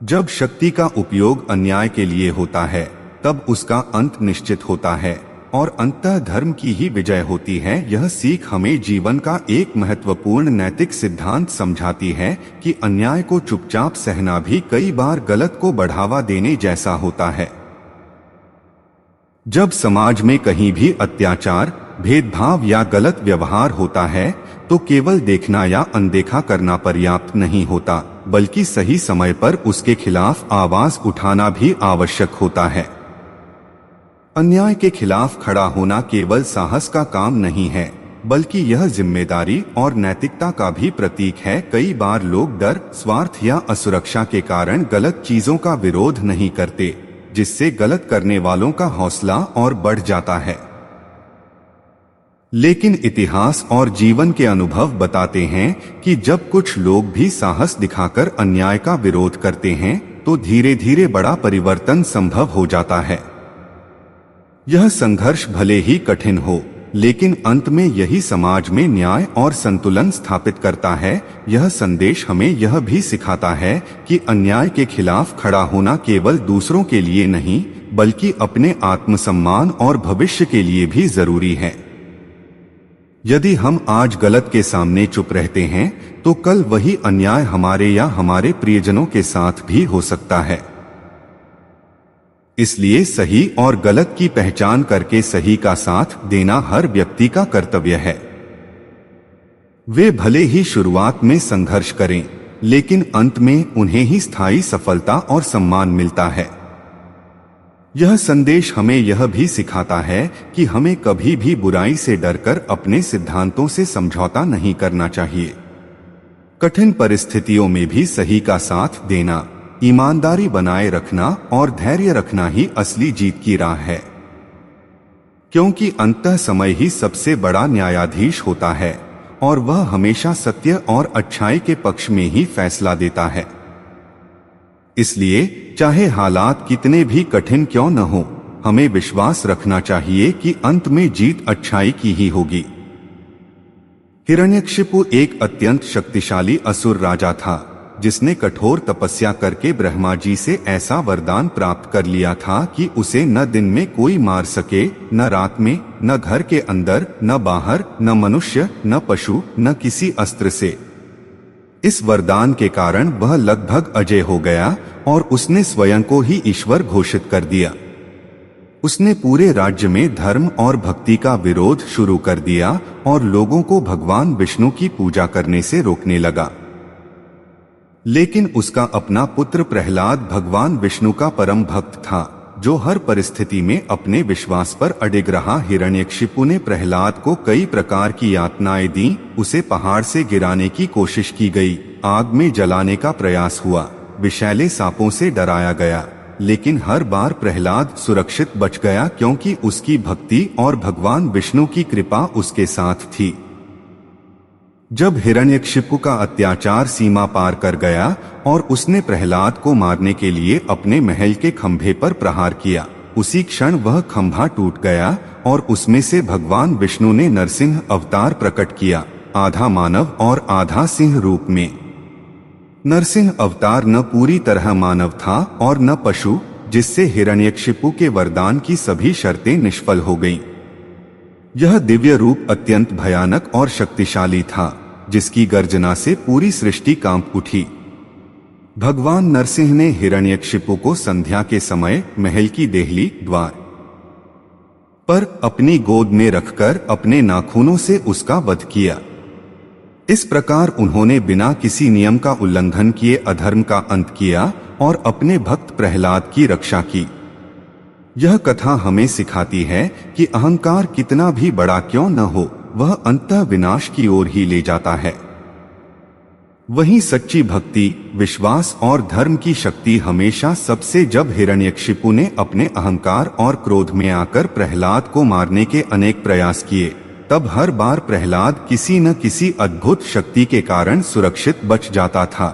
जब शक्ति का उपयोग अन्याय के लिए होता है तब उसका अंत निश्चित होता है और अंततः धर्म की ही विजय होती है। यह सीख हमें जीवन का एक महत्वपूर्ण नैतिक सिद्धांत समझाती है कि अन्याय को चुपचाप सहना भी कई बार गलत को बढ़ावा देने जैसा होता है। जब समाज में कहीं भी अत्याचार, भेदभाव या गलत व्यवहार होता है तो केवल देखना या अनदेखा करना पर्याप्त नहीं होता, बल्कि सही समय पर उसके खिलाफ आवाज उठाना भी आवश्यक होता है। अन्याय के खिलाफ खड़ा होना केवल साहस का काम नहीं है, बल्कि यह जिम्मेदारी और नैतिकता का भी प्रतीक है। कई बार लोग डर, स्वार्थ या असुरक्षा के कारण गलत चीजों का विरोध नहीं करते, जिससे गलत करने वालों का हौसला और बढ़ जाता है। लेकिन इतिहास और जीवन के अनुभव बताते हैं कि जब कुछ लोग भी साहस दिखाकर अन्याय का विरोध करते हैं तो धीरे धीरे बड़ा परिवर्तन संभव हो जाता है। यह संघर्ष भले ही कठिन हो, लेकिन अंत में यही समाज में न्याय और संतुलन स्थापित करता है। यह संदेश हमें यह भी सिखाता है कि अन्याय के खिलाफ खड़ा होना केवल दूसरों के लिए नहीं, बल्कि अपने आत्मसम्मान और भविष्य के लिए भी जरूरी है। यदि हम आज गलत के सामने चुप रहते हैं तो कल वही अन्याय हमारे या हमारे प्रियजनों के साथ भी हो सकता है। इसलिए सही और गलत की पहचान करके सही का साथ देना हर व्यक्ति का कर्तव्य है। वे भले ही शुरुआत में संघर्ष करें, लेकिन अंत में उन्हें ही स्थायी सफलता और सम्मान मिलता है। यह संदेश हमें यह भी सिखाता है कि हमें कभी भी बुराई से डरकर अपने सिद्धांतों से समझौता नहीं करना चाहिए। कठिन परिस्थितियों में भी सही का साथ देना, ईमानदारी बनाए रखना और धैर्य रखना ही असली जीत की राह है, क्योंकि अंततः समय ही सबसे बड़ा न्यायाधीश होता है और वह हमेशा सत्य और अच्छाई के पक्ष में ही फैसला देता है। इसलिए चाहे हालात कितने भी कठिन क्यों न हो, हमें विश्वास रखना चाहिए कि अंत में जीत अच्छाई की ही होगी। हिरण्यकशिपु एक अत्यंत शक्तिशाली असुर राजा था, जिसने कठोर तपस्या करके ब्रह्मा जी से ऐसा वरदान प्राप्त कर लिया था कि उसे न दिन में कोई मार सके, न रात में, न घर के अंदर, न बाहर, न मनुष्य, न पशु, न किसी अस्त्र से। इस वरदान के कारण वह लगभग अजय हो गया और उसने स्वयं को ही ईश्वर घोषित कर दिया। उसने पूरे राज्य में धर्म और भक्ति का विरोध शुरू कर दिया और लोगों को भगवान विष्णु की पूजा करने से रोकने लगा। लेकिन उसका अपना पुत्र प्रहलाद भगवान विष्णु का परम भक्त था, जो हर परिस्थिति में अपने विश्वास पर अडिग रहा। हिरण्यकशिपु ने प्रहलाद को कई प्रकार की यातनाएं दी। उसे पहाड़ से गिराने की कोशिश की गई, आग में जलाने का प्रयास हुआ, विषैले सांपों से डराया गया, लेकिन हर बार प्रहलाद सुरक्षित बच गया, क्योंकि उसकी भक्ति और भगवान विष्णु की कृपा उसके साथ थी। जब हिरण्यकशिपु का अत्याचार सीमा पार कर गया और उसने प्रहलाद को मारने के लिए अपने महल के खंभे पर प्रहार किया, उसी क्षण वह खंभा टूट गया और उसमें से भगवान विष्णु ने नरसिंह अवतार प्रकट किया, आधा मानव और आधा सिंह रूप में। नरसिंह अवतार न पूरी तरह मानव था और न पशु, जिससे हिरण्यकशिपु के वरदान की सभी शर्तें निष्फल हो गईं। यह दिव्य रूप अत्यंत भयानक और शक्तिशाली था, जिसकी गर्जना से पूरी सृष्टि कांप उठी। भगवान नरसिंह ने हिरण्यकशिपु को संध्या के समय महल की देहली द्वार पर अपनी गोद में रखकर अपने नाखूनों से उसका वध किया। इस प्रकार उन्होंने बिना किसी नियम का उल्लंघन किए अधर्म का अंत किया और अपने भक्त प्रहलाद की रक्षा की। यह कथा हमें सिखाती है कि अहंकार कितना भी बड़ा क्यों न हो, वह अंततः विनाश की ओर ही ले जाता है। वहीं सच्ची भक्ति, विश्वास और धर्म की शक्ति हमेशा सबसे। जब हिरण्यकशिपु ने अपने अहंकार और क्रोध में आकर प्रहलाद को मारने के अनेक प्रयास किए, तब हर बार प्रहलाद किसी न किसी अद्भुत शक्ति के कारण सुरक्षित बच जाता था।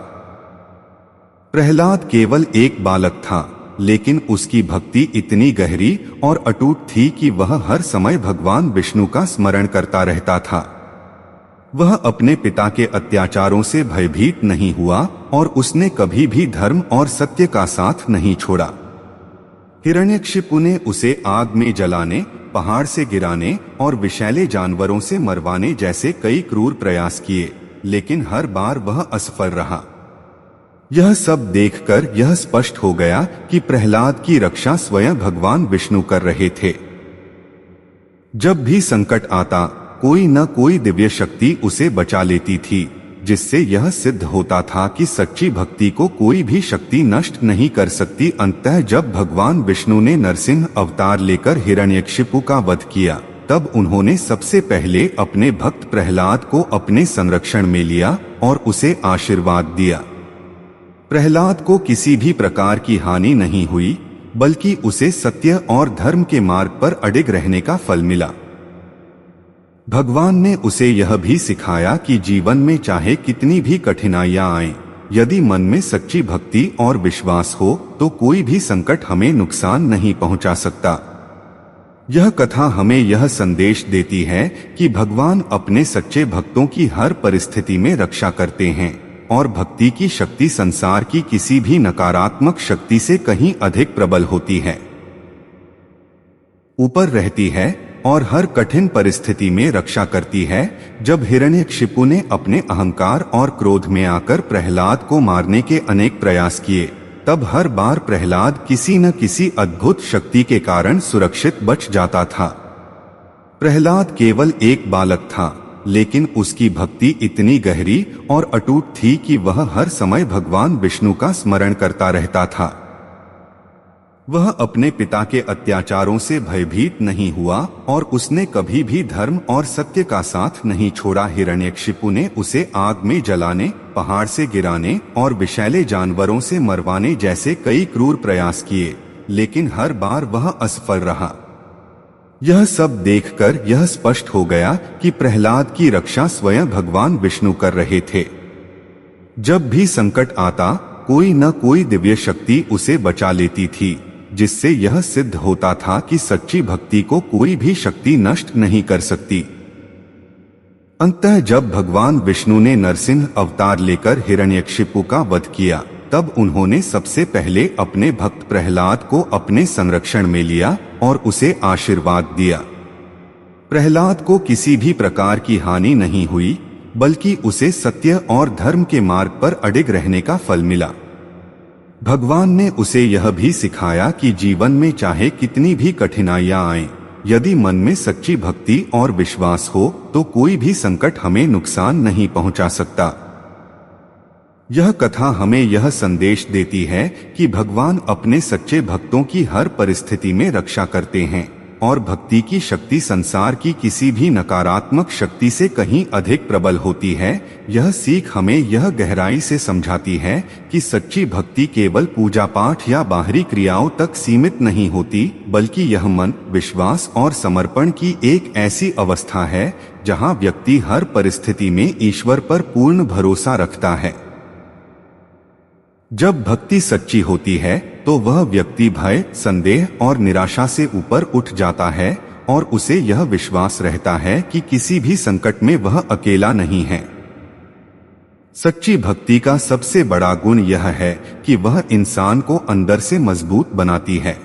प्रहलाद केवल एक बालक था, लेकिन उसकी भक्ति इतनी गहरी और अटूट थी कि वह हर समय भगवान विष्णु का स्मरण करता रहता था। वह अपने पिता के अत्याचारों से भयभीत नहीं हुआ और उसने कभी भी धर्म और सत्य का साथ नहीं छोड़ा। हिरण्यकशिपु ने उसे आग में जलाने, पहाड़ से गिराने और विषैले जानवरों से मरवाने जैसे कई क्रूर प्रयास किए, लेकिन हर बार वह असफल रहा। यह सब देखकर यह स्पष्ट हो गया कि प्रहलाद की रक्षा स्वयं भगवान विष्णु कर रहे थे। जब भी संकट आता, कोई न कोई दिव्य शक्ति उसे बचा लेती थी, जिससे यह सिद्ध होता था कि सच्ची भक्ति को कोई भी शक्ति नष्ट नहीं कर सकती। अंततः जब भगवान विष्णु ने नरसिंह अवतार लेकर हिरण्यकशिपु का वध किया, तब उन्होंने सबसे पहले अपने भक्त प्रहलाद को अपने संरक्षण में लिया और उसे आशीर्वाद दिया। प्रहलाद को किसी भी प्रकार की हानि नहीं हुई, बल्कि उसे सत्य और धर्म के मार्ग पर अडिग रहने का फल मिला। भगवान ने उसे यह भी सिखाया कि जीवन में चाहे कितनी भी कठिनाइयां आएं, यदि मन में सच्ची भक्ति और विश्वास हो तो कोई भी संकट हमें नुकसान नहीं पहुंचा सकता। यह कथा हमें यह संदेश देती है कि भगवान अपने सच्चे भक्तों की हर परिस्थिति में रक्षा करते हैं और भक्ति की शक्ति संसार की किसी भी नकारात्मक शक्ति से कहीं अधिक प्रबल होती है, ऊपर रहती है और हर कठिन परिस्थिति में रक्षा करती है। जब हिरण्यकशिपु ने अपने अहंकार और क्रोध में आकर प्रहलाद को मारने के अनेक प्रयास किए, तब हर बार प्रहलाद किसी न किसी अद्भुत शक्ति के कारण सुरक्षित बच जाता था। प्रहलाद केवल एक बालक था, लेकिन उसकी भक्ति इतनी गहरी और अटूट थी कि वह हर समय भगवान विष्णु का स्मरण करता रहता था। वह अपने पिता के अत्याचारों से भयभीत नहीं हुआ और उसने कभी भी धर्म और सत्य का साथ नहीं छोड़ा। हिरण्यकशिपु ने उसे आग में जलाने, पहाड़ से गिराने और विषैले जानवरों से मरवाने जैसे कई क्रूर प्रयास किए, लेकिन हर बार वह असफल रहा। यह सब देखकर यह स्पष्ट हो गया कि प्रहलाद की रक्षा स्वयं भगवान विष्णु कर रहे थे। जब भी संकट आता, कोई न कोई दिव्य शक्ति उसे बचा लेती थी, जिससे यह सिद्ध होता था कि सच्ची भक्ति को कोई भी शक्ति नष्ट नहीं कर सकती। अंततः जब भगवान विष्णु ने नरसिंह अवतार लेकर हिरण्यकशिपु का वध किया, तब उन्होंने सबसे पहले अपने भक्त प्रहलाद को अपने संरक्षण में लिया और उसे आशीर्वाद दिया। प्रहलाद को किसी भी प्रकार की हानि नहीं हुई, बल्कि उसे सत्य और धर्म के मार्ग पर अडिग रहने का फल मिला। भगवान ने उसे यह भी सिखाया कि जीवन में चाहे कितनी भी कठिनाइयां आएं, यदि मन में सच्ची भक्ति और विश्वास हो तो कोई भी संकट हमें नुकसान नहीं पहुंचा सकता। यह कथा हमें यह संदेश देती है कि भगवान अपने सच्चे भक्तों की हर परिस्थिति में रक्षा करते हैं और भक्ति की शक्ति संसार की किसी भी नकारात्मक शक्ति से कहीं अधिक प्रबल होती है। यह सीख हमें यह गहराई से समझाती है कि सच्ची भक्ति केवल पूजा पाठ या बाहरी क्रियाओं तक सीमित नहीं होती, बल्कि यह मन, विश्वास और समर्पण की एक ऐसी अवस्था है जहां व्यक्ति हर परिस्थिति में ईश्वर पर पूर्ण भरोसा रखता है। जब भक्ति सच्ची होती है तो वह व्यक्ति भय, संदेह और निराशा से ऊपर उठ जाता है और उसे यह विश्वास रहता है कि किसी भी संकट में वह अकेला नहीं है। सच्ची भक्ति का सबसे बड़ा गुण यह है कि वह इंसान को अंदर से मजबूत बनाती है।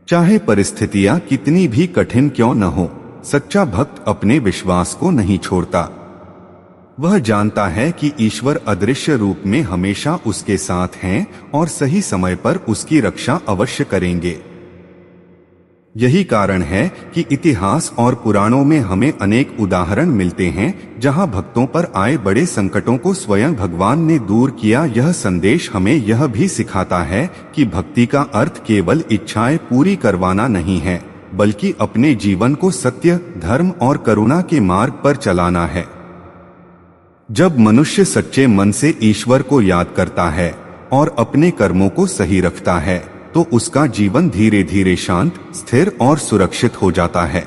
चाहे परिस्थितियां कितनी भी कठिन क्यों न हो, सच्चा भक्त अपने विश्वास को नहीं छोड़ता। वह जानता है कि ईश्वर अदृश्य रूप में हमेशा उसके साथ हैं और सही समय पर उसकी रक्षा अवश्य करेंगे। यही कारण है कि इतिहास और पुराणों में हमें अनेक उदाहरण मिलते हैं जहां भक्तों पर आए बड़े संकटों को स्वयं भगवान ने दूर किया। यह संदेश हमें यह भी सिखाता है कि भक्ति का अर्थ केवल इच्छाएं पूरी करवाना नहीं है, बल्कि अपने जीवन को सत्य, धर्म और करुणा के मार्ग पर चलाना है। जब मनुष्य सच्चे मन से ईश्वर को याद करता है और अपने कर्मों को सही रखता है, तो उसका जीवन धीरे धीरे शांत, स्थिर और सुरक्षित हो जाता है।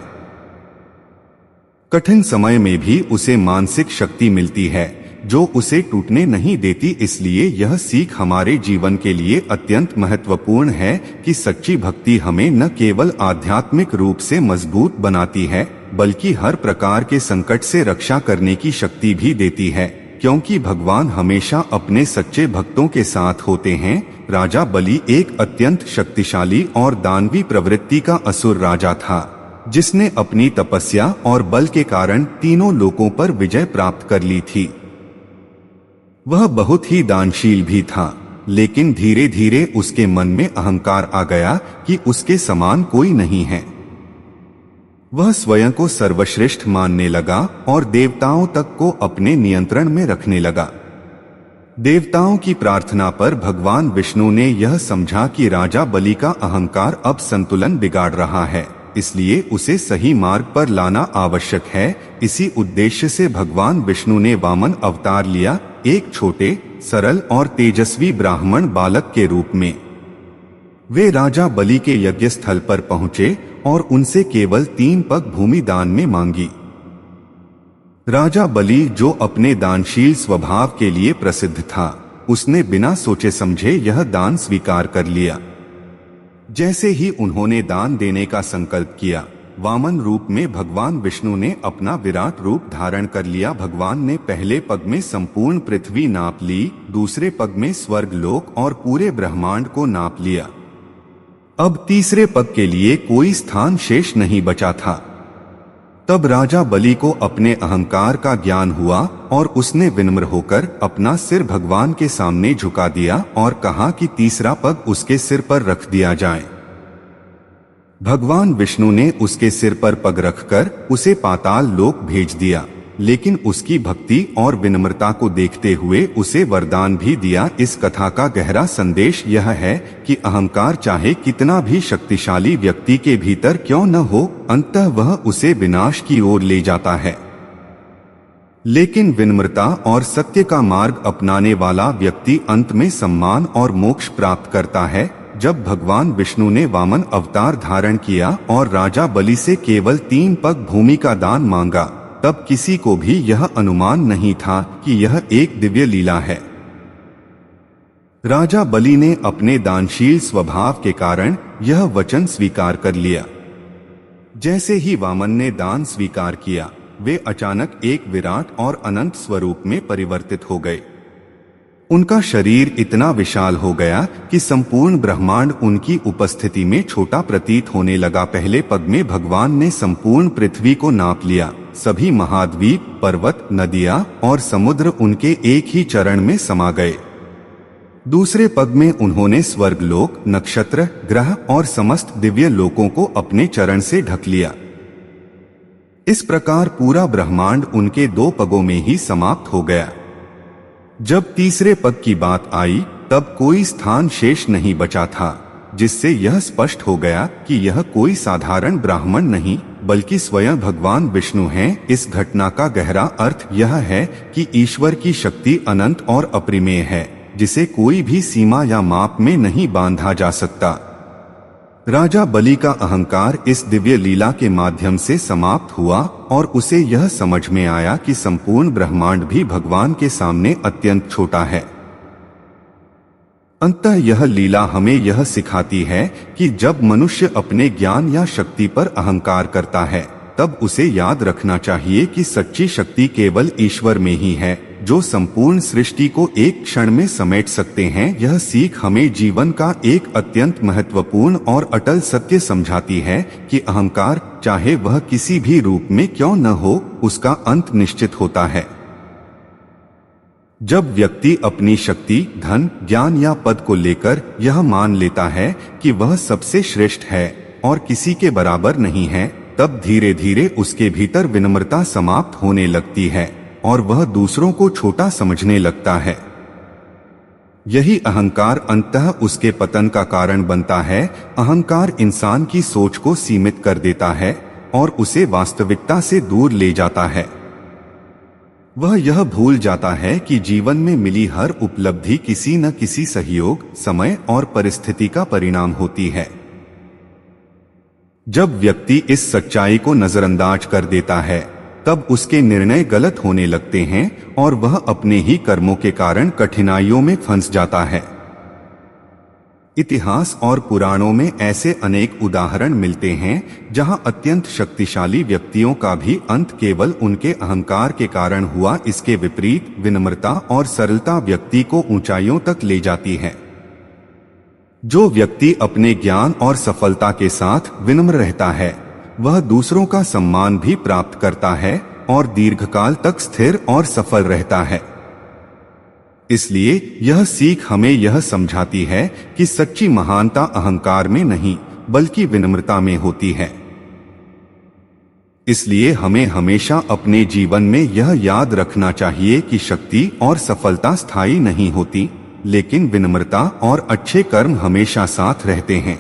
कठिन समय में भी उसे मानसिक शक्ति मिलती है जो उसे टूटने नहीं देती। इसलिए यह सीख हमारे जीवन के लिए अत्यंत महत्वपूर्ण है कि सच्ची भक्ति हमें न केवल आध्यात्मिक रूप से मजबूत बनाती है, बल्कि हर प्रकार के संकट से रक्षा करने की शक्ति भी देती है, क्योंकि भगवान हमेशा अपने सच्चे भक्तों के साथ होते हैं। राजा बलि एक अत्यंत शक्तिशाली और दानवी प्रवृत्ति का असुर राजा था, जिसने अपनी तपस्या और बल के कारण तीनों लोकों पर विजय प्राप्त कर ली थी। वह बहुत ही दानशील भी था, लेकिन धीरे धीरे उसके मन में अहंकार आ गया कि उसके समान कोई नहीं है। वह स्वयं को सर्वश्रेष्ठ मानने लगा और देवताओं तक को अपने नियंत्रण में रखने लगा। देवताओं की प्रार्थना पर भगवान विष्णु ने यह समझा कि राजा बलि का अहंकार अब संतुलन बिगाड़ रहा है इसलिए उसे सही मार्ग पर लाना आवश्यक है। इसी उद्देश्य से भगवान विष्णु ने वामन अवतार लिया, एक छोटे, सरल और तेजस्वी ब्राह्मण बालक के रूप में। वे राजा बलि के यज्ञ स्थल पर पहुंचे और उनसे केवल 3 पग भूमि दान में मांगी। राजा बलि, जो अपने दानशील स्वभाव के लिए प्रसिद्ध था, उसने बिना सोचे समझे यह दान स्वीकार कर लिया। जैसे ही उन्होंने दान देने का संकल्प किया, वामन रूप में भगवान विष्णु ने अपना विराट रूप धारण कर लिया। भगवान ने पहले पग में संपूर्ण पृथ्वी नाप ली, दूसरे पग में स्वर्ग लोक और पूरे ब्रह्मांड को नाप लिया। अब तीसरे पग के लिए कोई स्थान शेष नहीं बचा था। तब राजा बलि को अपने अहंकार का ज्ञान हुआ और उसने विनम्र होकर अपना सिर भगवान के सामने झुका दिया और कहा कि तीसरा पग उसके सिर पर रख दिया जाए। भगवान विष्णु ने उसके सिर पर पग रखकर उसे पाताल लोक भेज दिया, लेकिन उसकी भक्ति और विनम्रता को देखते हुए उसे वरदान भी दिया। इस कथा का गहरा संदेश यह है कि अहंकार चाहे कितना भी शक्तिशाली व्यक्ति के भीतर क्यों न हो, अंततः वह उसे विनाश की ओर ले जाता है। लेकिन विनम्रता और सत्य का मार्ग अपनाने वाला व्यक्ति अंत में सम्मान और मोक्ष प्राप्त करता है। जब भगवान विष्णु ने वामन अवतार धारण किया और राजा बलि से केवल 3 पग भूमि का दान मांगा, तब किसी को भी यह अनुमान नहीं था कि यह एक दिव्य लीला है। राजा बलि ने अपने दानशील स्वभाव के कारण यह वचन स्वीकार कर लिया। जैसे ही वामन ने दान स्वीकार किया, वे अचानक एक विराट और अनंत स्वरूप में परिवर्तित हो गए। उनका शरीर इतना विशाल हो गया कि संपूर्ण ब्रह्मांड उनकी उपस्थिति में छोटा प्रतीत होने लगा। पहले पग में भगवान ने संपूर्ण पृथ्वी को नाप लिया। सभी महाद्वीप, पर्वत, नदियां और समुद्र उनके एक ही चरण में समा गए। दूसरे पग में उन्होंने स्वर्गलोक, नक्षत्र, ग्रह और समस्त दिव्य लोकों को अपने चरण से ढक लिया। इस प्रकार पूरा ब्रह्मांड उनके 2 पगों में ही समाप्त हो गया। जब तीसरे पग की बात आई, तब कोई स्थान शेष नहीं बचा था, जिससे यह स्पष्ट हो गया कि यह कोई साधारण ब्राह्मण नहीं, बल्कि स्वयं भगवान विष्णु हैं। इस घटना का गहरा अर्थ यह है कि ईश्वर की शक्ति अनंत और अपरिमेय है, जिसे कोई भी सीमा या माप में नहीं बांधा जा सकता। राजा बलि का अहंकार इस दिव्य लीला के माध्यम से समाप्त हुआ और उसे यह समझ में आया कि संपूर्ण ब्रह्मांड भी भगवान के सामने अत्यंत छोटा है। अंततः यह लीला हमें यह सिखाती है कि जब मनुष्य अपने ज्ञान या शक्ति पर अहंकार करता है, तब उसे याद रखना चाहिए कि सच्ची शक्ति केवल ईश्वर में ही है, जो संपूर्ण सृष्टि को एक क्षण में समेट सकते हैं। यह सीख हमें जीवन का एक अत्यंत महत्वपूर्ण और अटल सत्य समझाती है कि अहंकार, चाहे वह किसी भी रूप में क्यों न हो, उसका अंत निश्चित होता है। जब व्यक्ति अपनी शक्ति, धन, ज्ञान या पद को लेकर यह मान लेता है कि वह सबसे श्रेष्ठ है और किसी के बराबर नहीं है, तब धीरे धीरे उसके भीतर विनम्रता समाप्त होने लगती है और वह दूसरों को छोटा समझने लगता है। यही अहंकार अंततः उसके पतन का कारण बनता है। अहंकार इंसान की सोच को सीमित कर देता है और उसे वास्तविकता से दूर ले जाता है। वह यह भूल जाता है कि जीवन में मिली हर उपलब्धि किसी न किसी सहयोग, समय और परिस्थिति का परिणाम होती है। जब व्यक्ति इस सच्चाई को नजरअंदाज कर देता है, तब उसके निर्णय गलत होने लगते हैं और वह अपने ही कर्मों के कारण कठिनाइयों में फंस जाता है। इतिहास और पुराणों में ऐसे अनेक उदाहरण मिलते हैं जहां अत्यंत शक्तिशाली व्यक्तियों का भी अंत केवल उनके अहंकार के कारण हुआ। इसके विपरीत विनम्रता और सरलता व्यक्ति को ऊंचाइयों तक ले जाती है। जो व्यक्ति अपने ज्ञान और सफलता के साथ विनम्र रहता है, वह दूसरों का सम्मान भी प्राप्त करता है और दीर्घकाल तक स्थिर और सफल रहता है। इसलिए यह सीख हमें यह समझाती है कि सच्ची महानता अहंकार में नहीं, बल्कि विनम्रता में होती है। इसलिए हमें हमेशा अपने जीवन में यह याद रखना चाहिए कि शक्ति और सफलता स्थायी नहीं होती, लेकिन विनम्रता और अच्छे कर्म हमेशा साथ रहते हैं।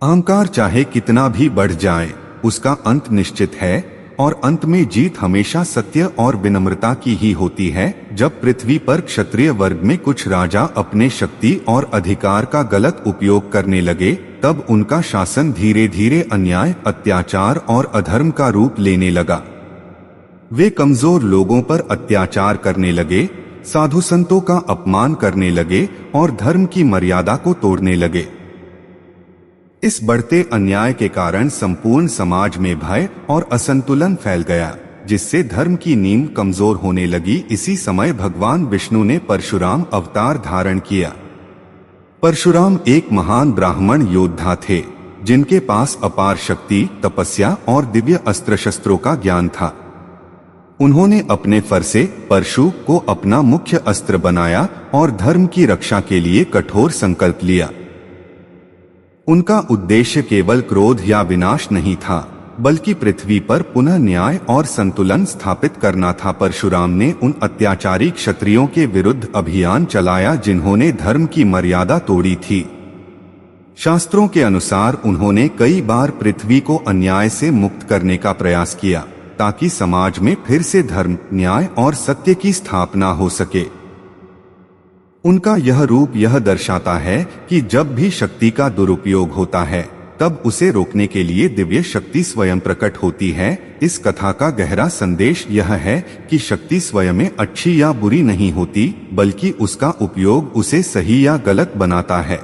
अहंकार चाहे कितना भी बढ़ जाए, उसका अंत निश्चित है और अंत में जीत हमेशा सत्य और विनम्रता की ही होती है। जब पृथ्वी पर क्षत्रिय वर्ग में कुछ राजा अपने शक्ति और अधिकार का गलत उपयोग करने लगे, तब उनका शासन धीरे धीरे अन्याय, अत्याचार और अधर्म का रूप लेने लगा। वे कमजोर लोगों पर अत्याचार करने लगे, साधु संतों का अपमान करने लगे और धर्म की मर्यादा को तोड़ने लगे। इस बढ़ते अन्याय के कारण संपूर्ण समाज में भय और असंतुलन फैल गया, जिससे धर्म की नींव कमजोर होने लगी। इसी समय भगवान विष्णु ने परशुराम अवतार धारण किया। परशुराम एक महान ब्राह्मण योद्धा थे, जिनके पास अपार शक्ति, तपस्या और दिव्य अस्त्र शस्त्रों का ज्ञान था। उन्होंने अपने फरसे परशु को अपना मुख्य अस्त्र बनाया और धर्म की रक्षा के लिए कठोर संकल्प लिया। उनका उद्देश्य केवल क्रोध या विनाश नहीं था, बल्कि पृथ्वी पर पुनः न्याय और संतुलन स्थापित करना था। परशुराम ने उन अत्याचारी क्षत्रियों के विरुद्ध अभियान चलाया जिन्होंने धर्म की मर्यादा तोड़ी थी। शास्त्रों के अनुसार उन्होंने कई बार पृथ्वी को अन्याय से मुक्त करने का प्रयास किया, ताकि समाज में फिर से धर्म, न्याय और सत्य की स्थापना हो सके। उनका यह रूप यह दर्शाता है कि जब भी शक्ति का दुरुपयोग होता है, तब उसे रोकने के लिए दिव्य शक्ति स्वयं प्रकट होती है। इस कथा का गहरा संदेश यह है कि शक्ति स्वयं में अच्छी या बुरी नहीं होती, बल्कि उसका उपयोग उसे सही या गलत बनाता है।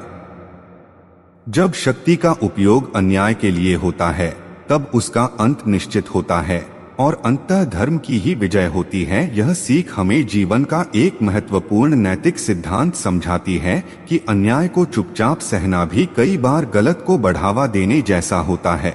जब शक्ति का उपयोग अन्याय के लिए होता है, तब उसका अंत निश्चित होता है और अंततः धर्म की ही विजय होती है। यह सीख हमें जीवन का एक महत्वपूर्ण नैतिक सिद्धांत समझाती है कि अन्याय को चुपचाप सहना भी कई बार गलत को बढ़ावा देने जैसा होता है।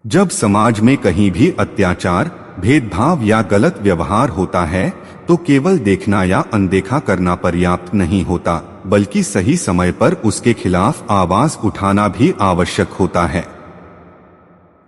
जब समाज में कहीं भी अत्याचार, भेदभाव या गलत व्यवहार होता है, तो केवल देखना या अनदेखा करना पर्याप्त नहीं होता, बल्कि सही समय पर उसके खिलाफ आवाज उठाना भी आवश्यक होता है।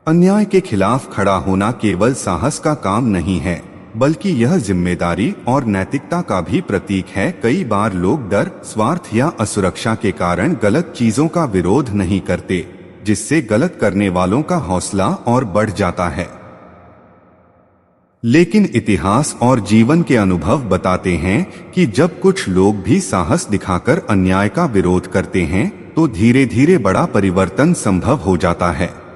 अन्याय के खिलाफ खड़ा होना केवल साहस का काम नहीं है, बल्कि यह जिम्मेदारी और नैतिकता का भी प्रतीक है। कई बार लोग डर, स्वार्थ या असुरक्षा के कारण गलत चीजों का विरोध नहीं करते, जिससे गलत करने वालों का हौसला और बढ़ जाता है। लेकिन इतिहास और जीवन के अनुभव बताते हैं कि जब कुछ लोग भी साहस दिखाकर अन्याय का विरोध करते हैं, तो धीरे धीरे बड़ा परिवर्तन संभव हो जाता है।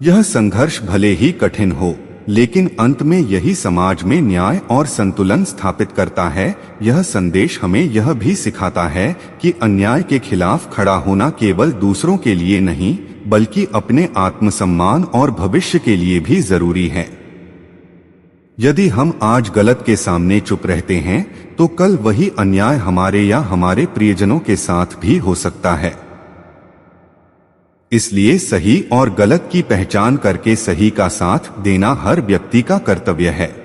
यह संघर्ष भले ही कठिन हो, लेकिन अंत में यही समाज में न्याय और संतुलन स्थापित करता है। यह संदेश हमें यह भी सिखाता है कि अन्याय के खिलाफ खड़ा होना केवल दूसरों के लिए नहीं, बल्कि अपने आत्मसम्मान और भविष्य के लिए भी जरूरी है। यदि हम आज गलत के सामने चुप रहते हैं, तो कल वही अन्याय हमारे या हमारे प्रियजनों के साथ भी हो सकता है। इसलिए सही और गलत की पहचान करके सही का साथ देना हर व्यक्ति का कर्तव्य है।